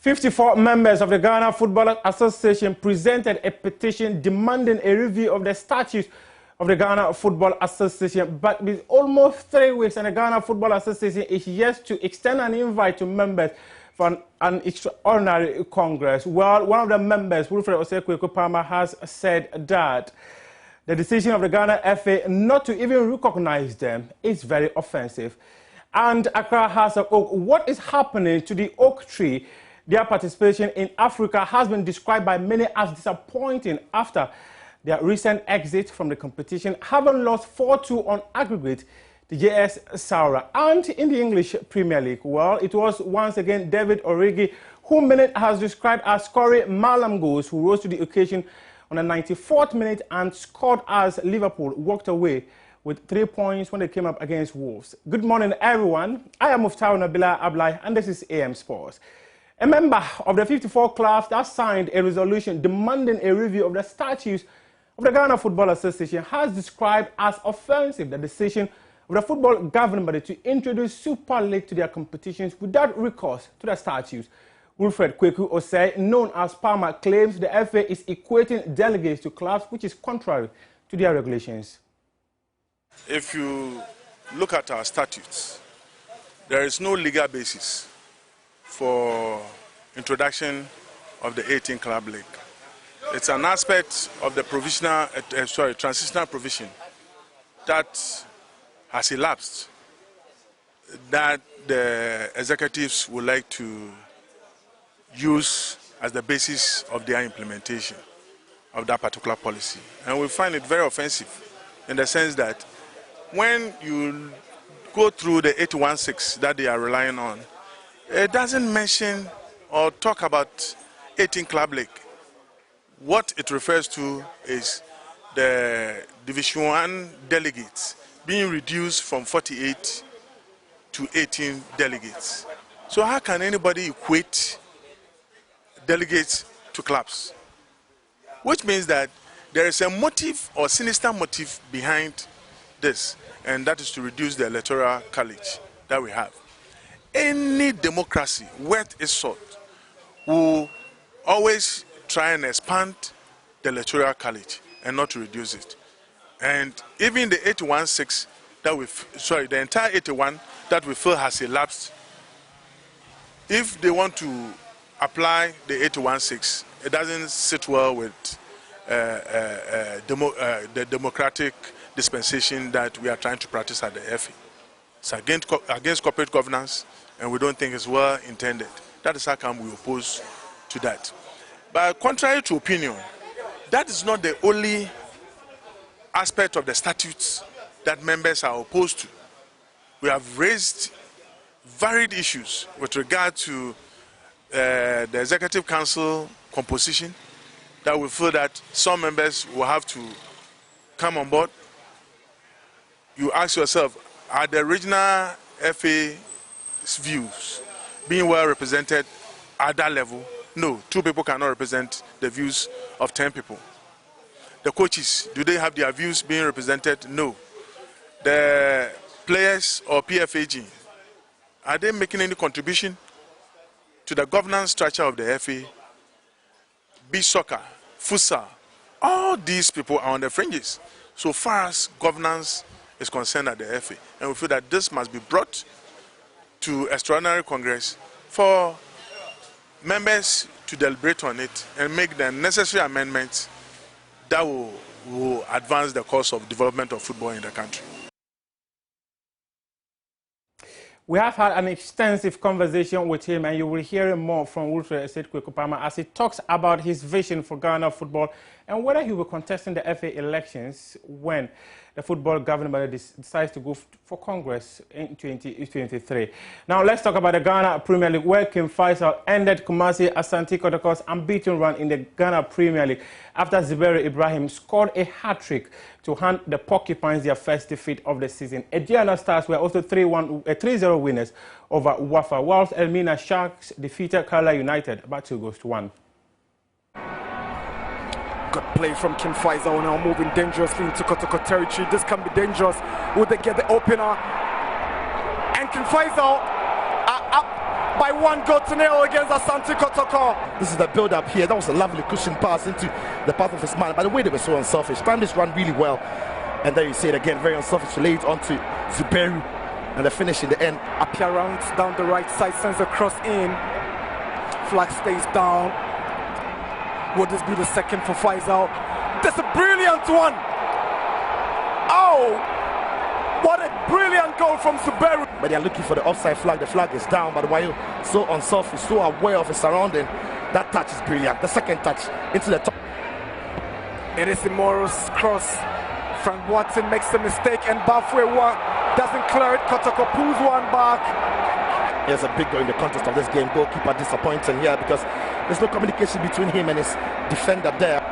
54 members of the Ghana Football Association presented a petition demanding a review of the statutes of the Ghana Football Association. But with almost 3 weeks, and the Ghana Football Association is yet to extend an invite to members for an extraordinary congress. Well, one of the members, Wilfred Osei-Kweku-Palmer, has said that the decision of the Ghana FA not to even recognize them is very offensive. And Accra House of Oak, what is happening to the oak tree? Their participation in Africa has been described by many as disappointing after their recent exit from the competition, having lost 4-2 on aggregate to JS Saoura. And in the English Premier League, well, it was once again David Origi, whom Minute has described as scoring Malam goals, who rose to the occasion on the 94th minute and scored as Liverpool walked away with 3 points when they came up against Wolves. Good morning, everyone. I am Muftau Nabila Ablai, and this is AM Sports. A member of the 54 clubs that signed a resolution demanding a review of the statutes of the Ghana Football Association has described as offensive the decision of the football governing body to introduce Super League to their competitions without recourse to the statutes. Wilfred Kweku-Osei, known as Palmer, claims the FA is equating delegates to clubs, which is contrary to their regulations. If you look at our statutes, there is no legal basis for introduction of the 18 club league. It's an aspect of the transitional provision that has elapsed that the executives would like to use as the basis of their implementation of that particular policy. And we find it very offensive in the sense that when you go through the 816 that they are relying on, it doesn't mention or talk about 18 club league. What it refers to is the Division 1 delegates being reduced from 48 to 18 delegates. So how can anybody equate delegates to clubs? Which means that there is a motive or sinister motive behind this, and that is to reduce the electoral college that we have. Any democracy worth its salt will always try and expand the electoral college and not to reduce it. And even the 816 that the entire 81 that we feel has elapsed, if they want to apply the 816, it doesn't sit well with the democratic dispensation that we are trying to practice at the FA. It's against corporate governance, and we don't think it's well intended. That is how come we oppose to that. But contrary to opinion, that is not the only aspect of the statutes that members are opposed to. We have raised varied issues with regard to the Executive Council composition that we feel that some members will have to come on board. You ask yourself, are the regional FA's views being well represented at that level? No, 2 people cannot represent the views of 10 people. The coaches, do they have their views being represented? No. The players or PFAG, are they making any contribution to the governance structure of the FA? Beach soccer, futsal, all these people are on the fringes so far as governance is concerned at the FA. And we feel that this must be brought to extraordinary congress for members to deliberate on it and make the necessary amendments that will advance the course of development of football in the country. We have had an extensive conversation with him, and you will hear more from Wilfred Osei-Kweku-Palmer as he talks about his vision for Ghana football and whether he will contest in the FA elections when the football governing body decides to go for Congress in 2023. Now let's talk about the Ghana Premier League, where King Faisal ended Kumasi Asante Kotoko's unbeaten run in the Ghana Premier League after Zubairu Ibrahim scored a hat-trick to hand the Porcupines their first defeat of the season. Ediana Stars were also 3-0 winners over Wafa, whilst Elmina Sharks defeated Kerala United by 2-1. Good play from King Faisal, now moving dangerously into Kotoko territory. This can be dangerous. Will they get the opener? And King Faisal are up by 1-0 against Asante Kotoko. This is the build-up here. That was a lovely cushion pass into the path of his man. By the way, they were so unselfish. Timed this run really well. And there you see it again, very unselfish to lay it onto Zubairu. And the finish in the end. Apia rounds down the right side, sends a cross in. Flag stays down. Would this be the second for Faisal? That's a brilliant one! Oh! What a brilliant goal from Zubairu! But they are looking for the offside flag. The flag is down, but while so unselfish, so aware of his surrounding, that touch is brilliant. The second touch into the top. It is Imoro's cross. Frank Watson makes a mistake and Bafwe doesn't clear it. Kotoko pulls one back. There's a big goal in the context of this game. Goalkeeper disappointing here because there's no communication between him and his defender there.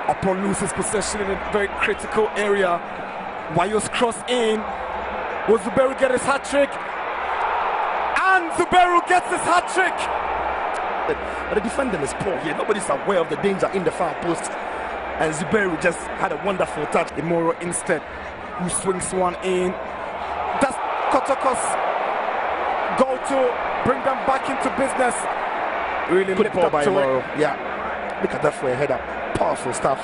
Upon loses possession in a very critical area. Wayo's cross in. Will Zubairu get his hat-trick? And Zubairu gets his hat-trick! But the defending is poor here. Nobody's aware of the danger in the far post. And Zubairu just had a wonderful touch. Imoro instead, who swings one in. That's Kotoko's goal to bring them back into business. Really good ball by Imoro. Yeah, look at that for a header. Powerful stuff.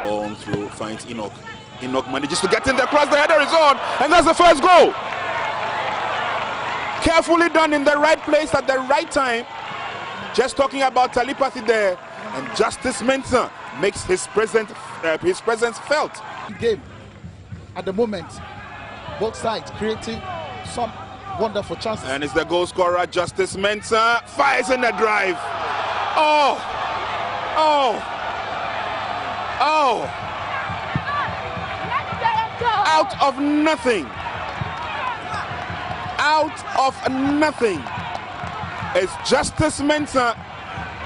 On through, finds Enoch. Enoch manages to get in there, cross, the header is on, and that's the first goal. Carefully done in the right place at the right time. Just talking about telepathy there, and Justice Mensah makes his presence felt. Game at the moment, both sides creating some wonderful chances. And it's the goal scorer, Justice Mensah, fires in the drive. Oh! Out of nothing. It's Justice Mensah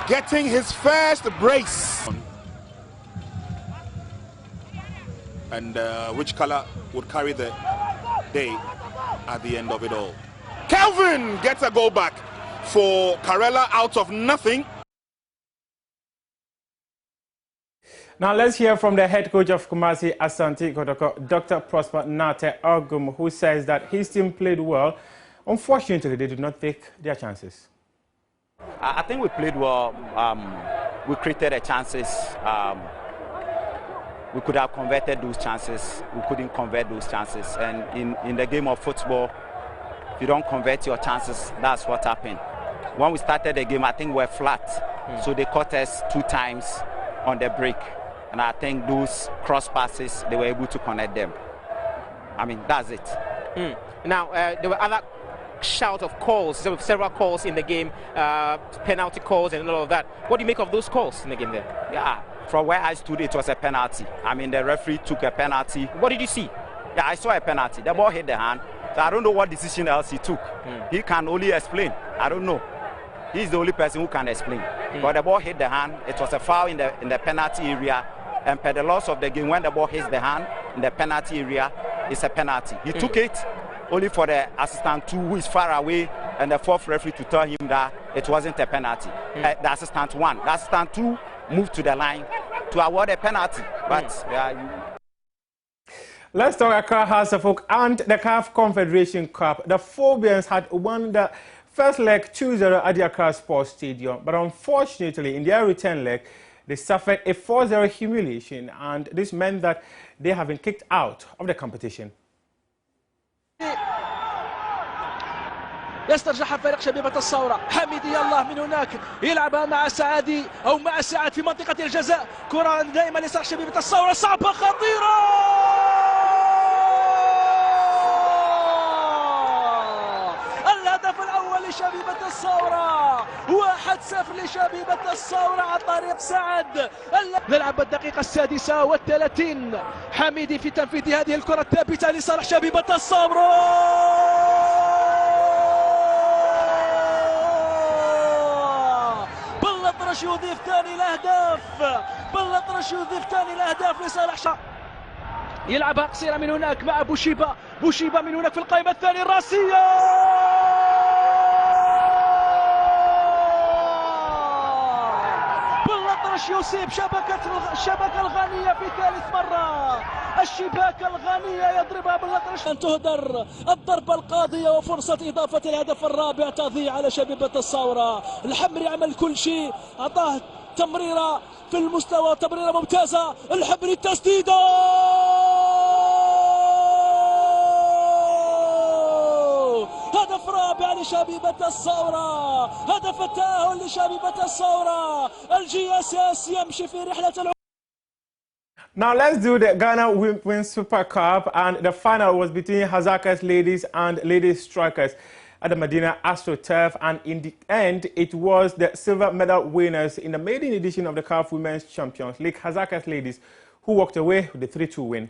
getting his first brace. And which color would carry the day at the end of it all? Kelvin gets a goal back for Karela out of nothing. Now let's hear from the head coach of Kumasi Asante Kotoko, Dr. Prosper Nate Argum, who says that his team played well. Unfortunately, they did not take their chances. I think we played well. We created chances. We could have converted those chances. We couldn't convert those chances. And in the game of football, if you don't convert your chances, that's what happened. When we started the game, I think we were flat. So they caught us 2 times on the break. And I think those cross passes, they were able to connect them. I mean, that's it. Now, there were other shout of calls, several calls in the game, penalty calls and all of that. What do you make of those calls in the game there? Yeah, from where I stood, it was a penalty. I mean, the referee took a penalty. What did you see? Yeah, I saw a penalty. The ball hit the hand. So I don't know what decision else he took. He can only explain. I don't know. He's the only person who can explain. But the ball hit the hand. It was a foul in the penalty area. And per the laws of the game, when the ball hits the hand in the penalty area, it's a penalty. He took it only for the assistant 2 who is far away and the 4th referee to tell him that it wasn't a penalty. The assistant 1. The assistant 2 moved to the line to award a penalty. But let's talk Accra Hearts of Oak and the CAF Confederation Cup. The Phobians had won the first leg 2-0 at the Accra Sports Stadium, but unfortunately in their return leg, they suffered a 4-0 humiliation, and this meant that they have been kicked out of the competition. يسترجعها فريق شبيبة الثورة. حميدي يلا من هناك يلعبها مع سعادي أو مع سعد في منطقة الجزاء. كرة دائما لصالح شبيبة الثورة، صعبة خطيرة. الهدف الأول لشبيبة الثورة، 1-0 لشبيبة الثورة عن طريق سعد. نلعب الدقيقة 36. حميدي في تنفيذ هذه الكرة الثابتة لصالح شبيبة الثورة. بلطرش يضيف ثاني الأهداف. بلطرش يضيف ثاني الأهداف لصالح يلعبها قصيرة من هناك مع بوشيبا. بوشيبا من هناك في القائمة الثانية الراسية. بلطرش يصيب الشبكة الغنية في ثالث مرة. الشباك الغنية يضربها بلطرش. أن تهدر الضربة القاضية وفرصة إضافة الهدف الرابع تضيع على شبيبة الثورة. الحمري عمل كل شيء، أعطاه تمريرة في المستوى، تمريرة ممتازة. الحمري التسديدة هدف رابع لشبيبة الثورة، هدف التأهل لشبيبة الثورة. الGSS يمشي في رحلة. Now let's do the Ghana Women's Super Cup, and the final was between Hazakas ladies and ladies strikers at the Medina AstroTurf, and in the end it was the silver medal winners in the maiden edition of the CAF Women's Champions League, Hazakas ladies, who walked away with the 3-2 win.